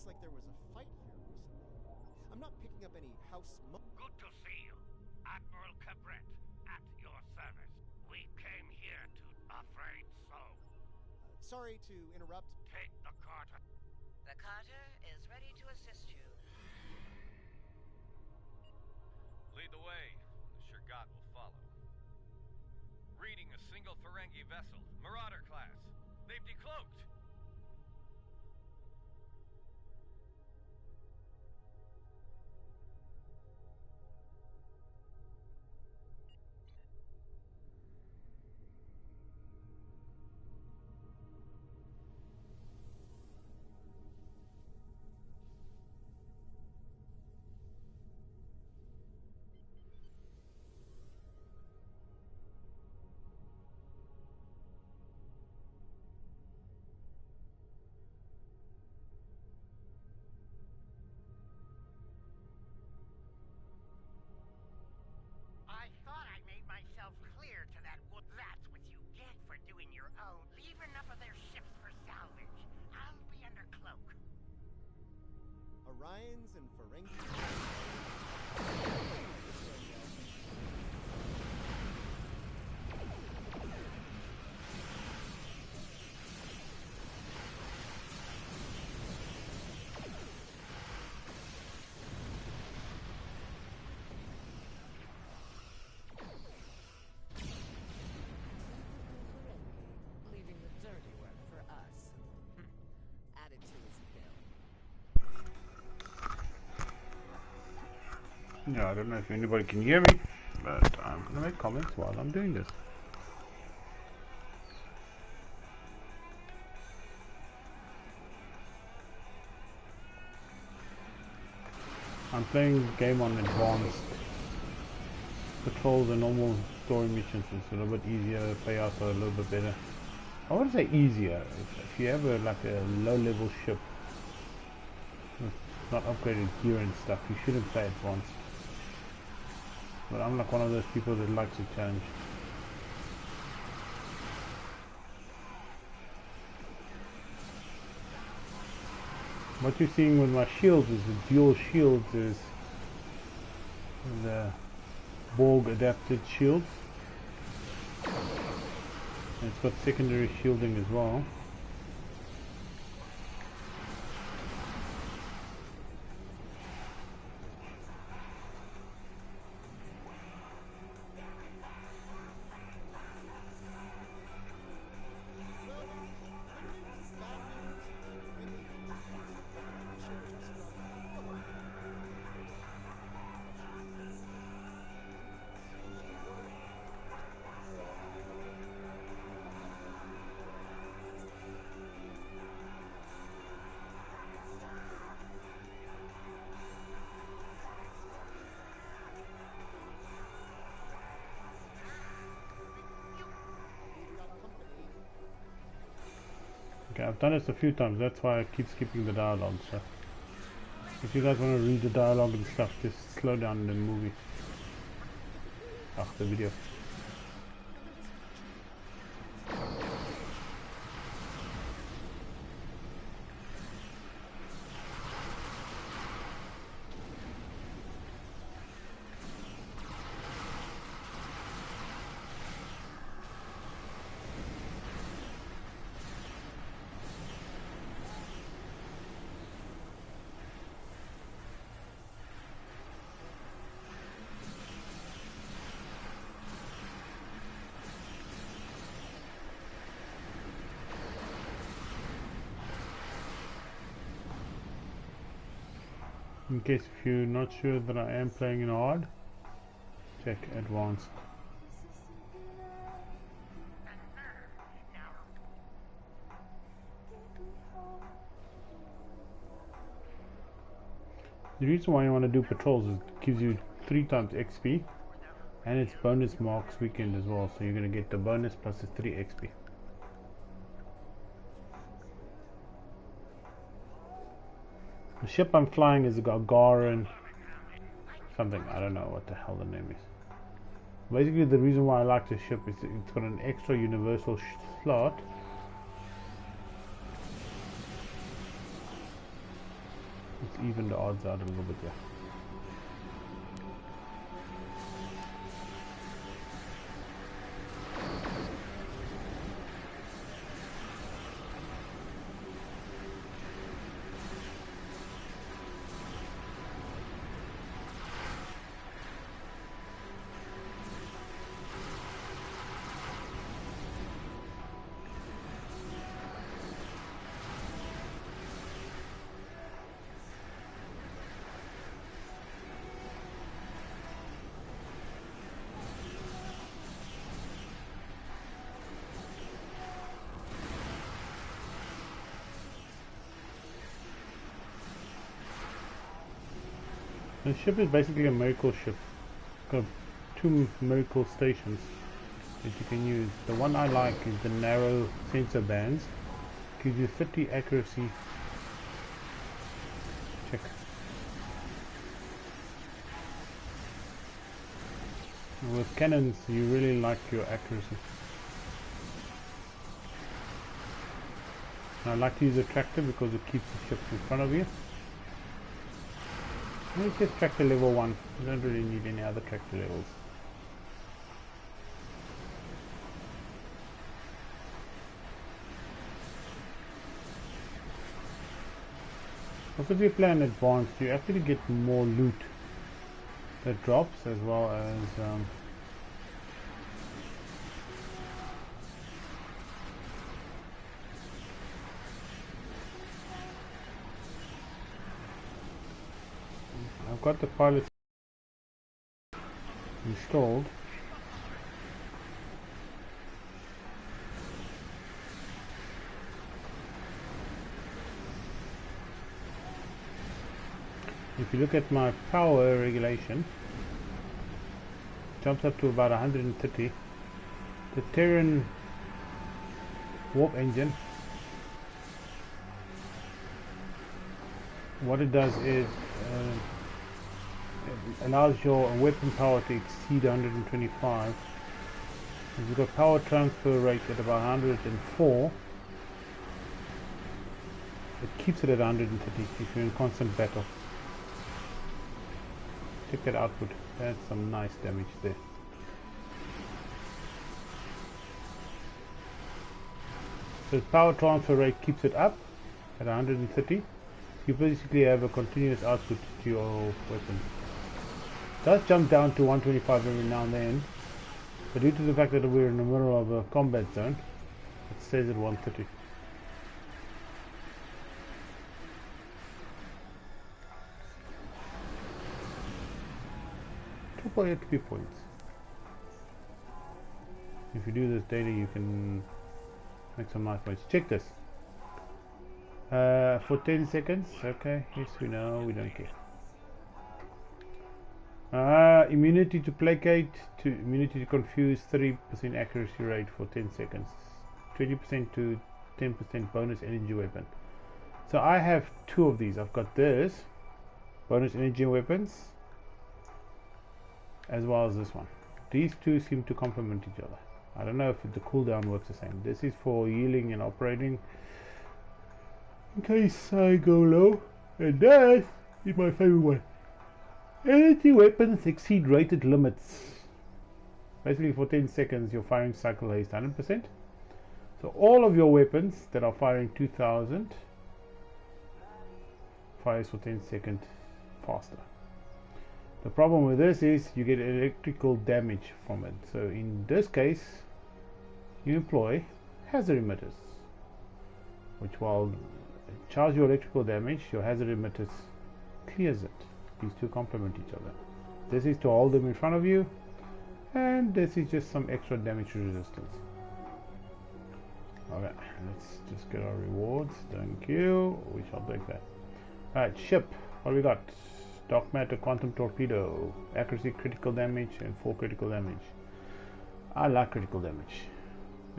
like there was a fight here recently. I'm not picking up any house mo- Good to see you. Admiral Cabret, at your service. We came here to... Afraid so. Sorry to interrupt. Take the Carter. The Carter is ready to assist you. Lead the way. The Shurgat will follow. Reading a single Ferengi vessel. Marauder class. They've decloaked. I thought I made myself clear to that wood. That's what you get for doing your own. Leave enough of their ships for salvage. I'll be under cloak. Orions and Ferengi. Leaving the dirty work for us. Added to his bill. Yeah, I don't know if anybody can hear me, but I'm gonna make comments while I'm doing this. I'm playing the game on advanced. Patrol the normal story missions. It's a little bit easier, payouts are a little bit better. I wouldn't say easier. If you have like a low level ship with not upgraded gear and stuff, you shouldn't play advanced. But I'm like one of those people that likes a challenge. What you're seeing with my shields is the dual shields is the Borg adapted shields. And it's got secondary shielding as well. Okay, I've done this a few times, that's why I keep skipping the dialogue, so if you guys want to read the dialogue and stuff, just slow down the movie. The video. In case if you're not sure that I am playing in hard, check advanced. The reason why you want to do patrols is it gives you 3 times XP and it's bonus marks weekend as well, so you're going to get the bonus plus the 3 XP. The ship I'm flying is a Gagarin something, I don't know what the hell the name is. Basically the reason why I like this ship is it's got an extra universal slot even the odds out a little bit there. The ship is basically a miracle ship. Got 2 miracle stations that you can use. The one I like is the narrow sensor bands. Gives you 30 accuracy. Check. And with cannons, you really like your accuracy. I like to use a tractor because it keeps the ships in front of you. It's just tractor level 1. You don't really need any other tractor levels. Also, if you play in advanced, you actually get more loot that drops, as well as I've got the pilot installed. If you look at my power regulation, it jumps up to about 130. The Terran warp engine, what it does is it allows your weapon power to exceed 125. If you've got power transfer rate at about 104, it keeps it at 130 if you're in constant battle. Check that output, that's some nice damage there. So the power transfer rate keeps it up at 130. You basically have a continuous output to your weapon. It does jump down to 125 every now and then, but due to the fact that we're in the middle of a combat zone, it stays at 130. 2.8 HP points. If you do this daily, you can make some nice points. Check this. For 10 seconds, okay, yes we know, we don't care. Immunity to placate, to immunity to confuse, 30% accuracy rate for 10 seconds. 20% to 10% bonus energy weapon. So I have 2 of these. I've got this, bonus energy weapons, as well as this one. These 2 seem to complement each other. I don't know if the cooldown works the same. This is for healing and operating in case I go low, and that is my favorite one. Energy weapons exceed rated limits. Basically for 10 seconds your firing cycle is 100%. So all of your weapons that are firing 2000 fires for 10 seconds faster. The problem with this is you get electrical damage from it. So in this case you employ hazard emitters, which while charge your electrical damage, your hazard emitters clears it. These 2 complement each other. This is to hold them in front of you, and this is just some extra damage resistance. Okay, let's just get our rewards. Thank you. We shall take that. Alright, ship. What do we got? Dark matter, quantum torpedo, accuracy, critical damage, and 4 critical damage. I like critical damage.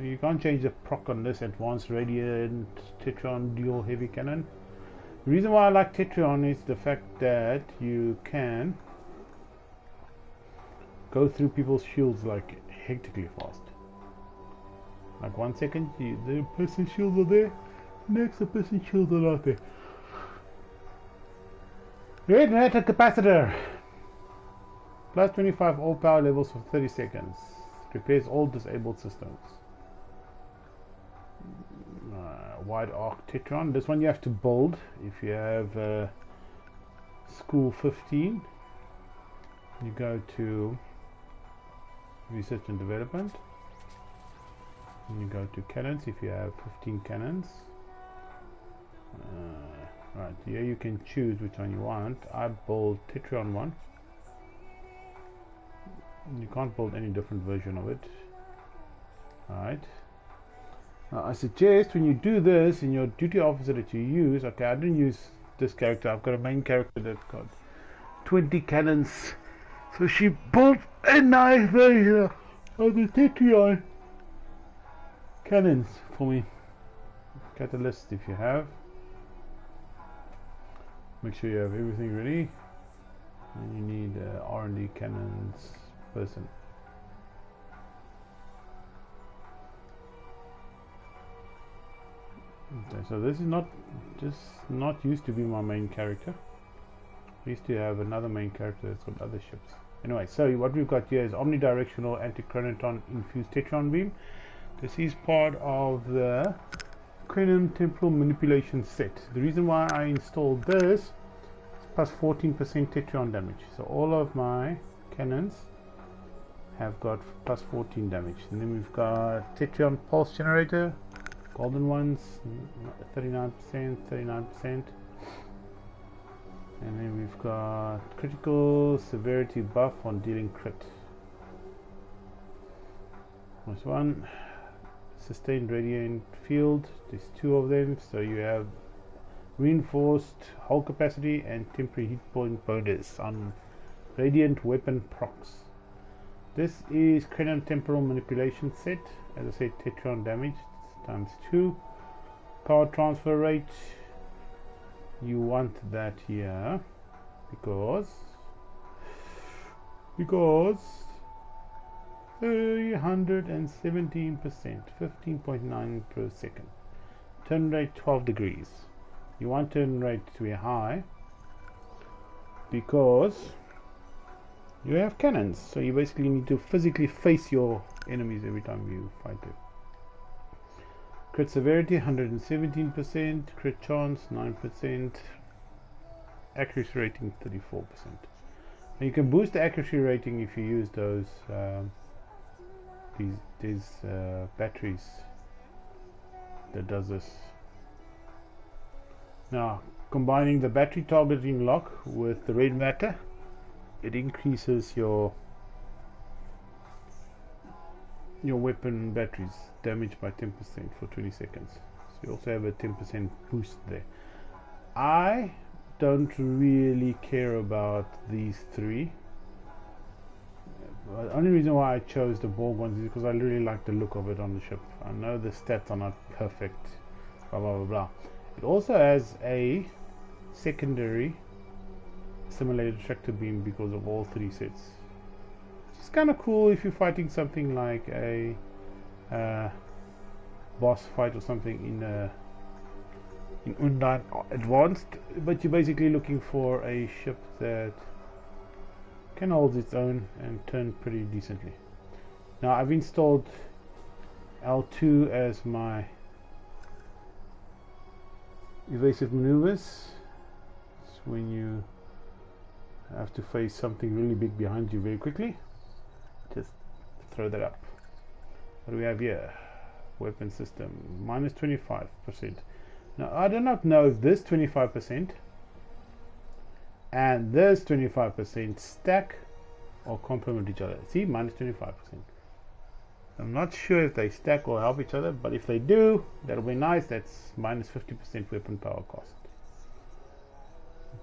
You can't change the proc on this advanced radiant Tetron dual heavy cannon. The reason why I like Tetron is the fact that you can go through people's shields like hectically fast. Like 1 second, the person's shields are there, next the person's shields are not there. Regenerator capacitor. Plus 25 all power levels for 30 seconds. Repairs all disabled systems. Wide arc tetron. This one you have to build. If you have school 15, you go to research and development. And you go to cannons if you have 15 cannons. Right, here you can choose which one you want. I build tetron one. You can't build any different version of it. Alright. Now I suggest when you do this in your duty officer that you use, okay, I didn't use this character, I've got a main character that's got 20 cannons. So she built a nice version of the Tetron cannons for me. Catalyst if you have. Make sure you have everything ready. And you need R&D cannons person. Okay, so this is not used to be my main character. I used to have another main character that's got other ships. Anyway, so what we've got here is omnidirectional anti-chronoton infused tetron beam. This is part of the cranium temporal manipulation set. The reason why I installed this is plus 14% tetron damage. So all of my cannons have got plus 14 damage. And then we've got tetron pulse generator. Golden ones, 39%, 39%. And then we've got critical severity buff on dealing crit. This one, sustained radiant field. There's two of them, so you have reinforced hull capacity and temporary hit point bonus on radiant weapon procs. This is cranium temporal manipulation set. As I said, tetron damage times 2. Power transfer rate, you want that here because 317%, 15.9 per second. Turn rate 12 degrees. You want turn rate to be high because you have cannons, so you basically need to physically face your enemies every time you fight them. Crit severity 117%, crit chance 9%, accuracy rating 34%. And you can boost the accuracy rating if you use those these batteries that does this. Now, combining the battery targeting lock with the red matter, it increases your weapon batteries damage by 10% for 20 seconds. So you also have a 10% boost there. I don't really care about these three. The only reason why I chose the Borg ones is because I really like the look of it on the ship. I know the stats are not perfect, blah blah blah blah. It also has a secondary simulated tractor beam because of all three sets. It's kind of cool if you're fighting something like a boss fight or something in Undine Advanced, but you're basically looking for a ship that can hold its own and turn pretty decently. Now I've installed L2 as my evasive maneuvers. It's when you have to face something really big behind you very quickly. Just throw that up. What do we have here? Weapon system minus 25%. Now I do not know if this 25% and this 25% stack or complement each other. See, minus 25%. I'm not sure if they stack or help each other, but if they do, that'll be nice. That's minus 50% weapon power cost.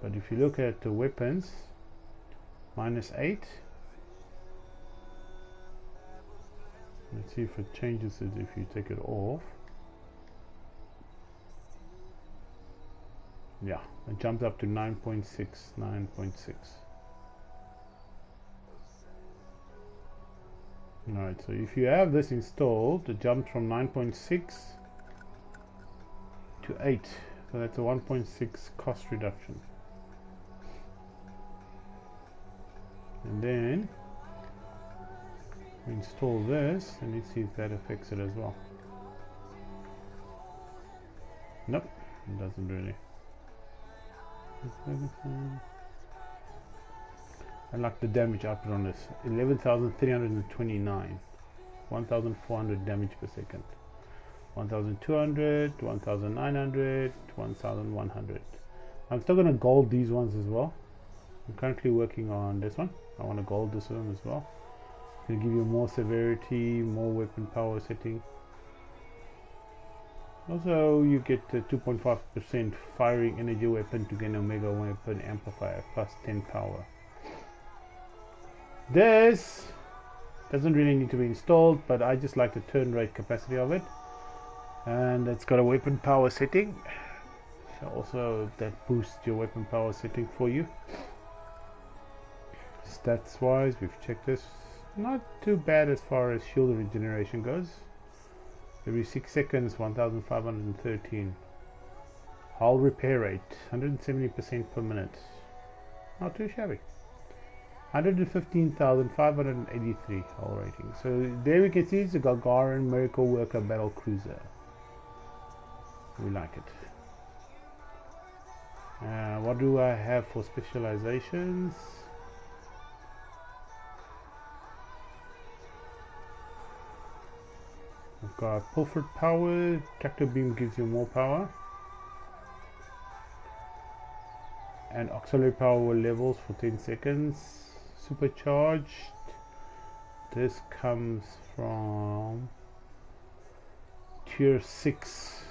But if you look at the weapons, minus 8. Let's see if it changes it if you take it off. Yeah, it jumps up to 9.6, 9.6. Alright, so if you have this installed, it jumps from 9.6 to 8. So that's a 1.6 cost reduction. And then we install this and let's see if that affects it as well. Nope, it doesn't really. I like the damage output on this. 11,329. 1,400 damage per second. 1,200, 1,900, 1,100. I'm still going to gold these ones as well. I'm currently working on this one. I want to gold this one as well. It's going to give you more severity, more weapon power setting. Also, you get a 2.5% firing energy weapon to gain Omega weapon amplifier plus 10 power. This doesn't really need to be installed, but I just like the turn rate capacity of it. And it's got a weapon power setting. So also that boosts your weapon power setting for you. Stats wise, we've checked this. Not too bad as far as shield regeneration goes. Every 6 seconds, 1,513. Hull repair rate, 170% per minute. Not too shabby. 115,583 hull rating. So there we can see it's a Gagarin Miracle Worker Battle Cruiser. We like it. What do I have for specializations? I've got Pilfered Power. Tractor Beam gives you more power. And Auxiliary Power levels for 10 seconds. Supercharged. This comes from Tier 6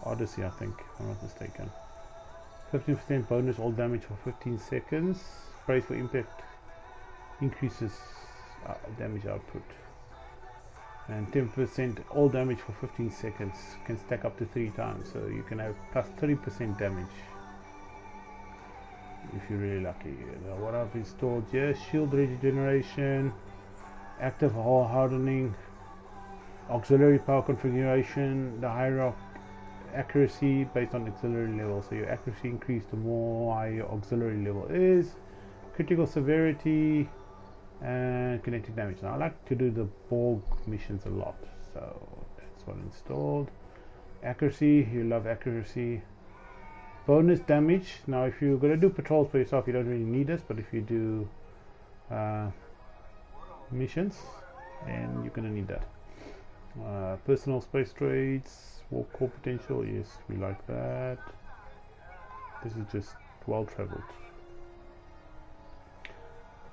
Odyssey, I think, if I'm not mistaken. 15% bonus all damage for 15 seconds. Praise for impact increases damage output. And 10% all damage for 15 seconds. Can stack up to 3 times, so you can have plus 30% damage if you're really lucky. Now what I've installed here: shield regeneration, active hull hardening, auxiliary power configuration, the higher accuracy based on auxiliary level. So your accuracy increased the more high your auxiliary level is. Critical severity and kinetic damage. Now I like to do the Borg missions a lot, so that's what I installed. Accuracy, you love accuracy. Bonus damage. Now if you're going to do patrols for yourself, you don't really need this, but if you do missions, then you're going to need that. Personal space trades, warp core potential, yes, we like that. This is just well traveled.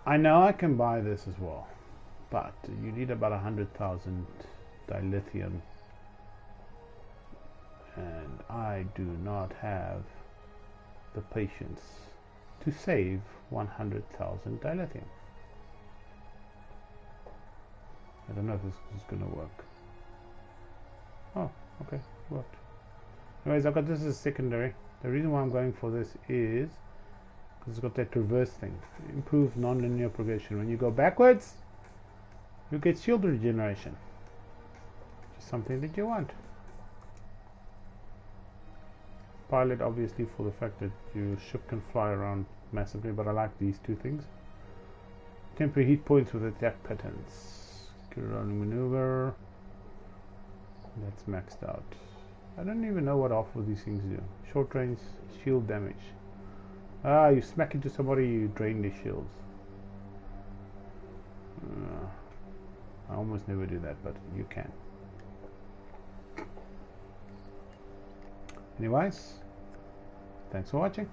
I know I can buy this as well, but you need about 100,000 dilithium, and I do not have the patience to save 100,000 dilithium. I don't know if this is going to work. Oh, okay, worked. Anyways, I've got this as secondary. The reason why I'm going for this is because it's got that reverse thing. Improve non-linear progression. When you go backwards, you get shield regeneration. Just something that you want. Pilot, obviously, for the fact that your ship can fly around massively, but I like these two things. Temporary heat points with attack patterns. Running maneuver. That's maxed out. I don't even know what half of these things do. Short range shield damage. Ah, you smack into somebody, you drain their shields. I almost never do that, but you can. Anyways, thanks for watching.